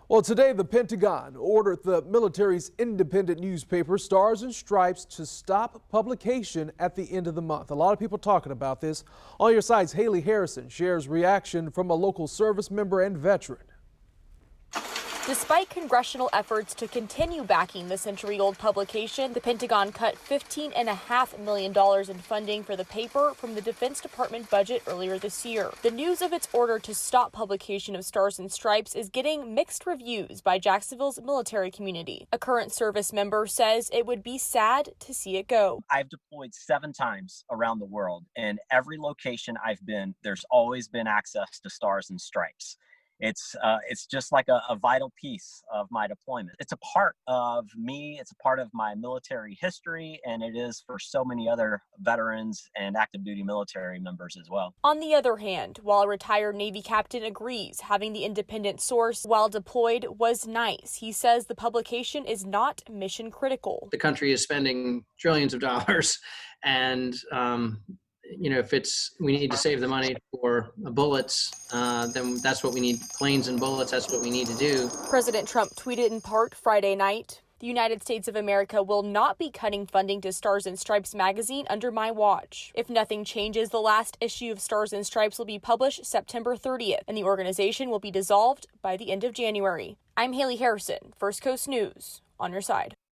Well, today the Pentagon ordered the military's independent newspaper Stars and Stripes to stop publication at the end of the month. A lot of people talking about this. On your side's Haley Harrison shares reaction from a local service member and veteran. Despite congressional efforts to continue backing the century-old publication, the Pentagon cut $15.5 million in funding for the paper from the Defense Department budget earlier this year. The news of its order to stop publication of Stars and Stripes is getting mixed reviews by Jacksonville's military community. A current service member says it would be sad to see it go. I've deployed 7 times around the world, and every location I've been, there's always been access to Stars and Stripes. It's just like a vital piece of my deployment. It's a part of me, it's a part of my military history, and it is for so many other veterans and active duty military members as well. On the other hand, while a retired Navy captain agrees having the independent source while deployed was nice, he says the publication is not mission critical. The country is spending trillions of dollars, and if we need to save the money for bullets, then that's what we need. Planes and bullets, that's what we need to do. President Trump tweeted in part Friday night, "The United States of America will not be cutting funding to Stars and Stripes magazine under my watch. If nothing changes, the last issue of Stars and Stripes will be published September 30th, and the organization will be dissolved by the end of January." I'm Haley Harrison, First Coast News, on your side.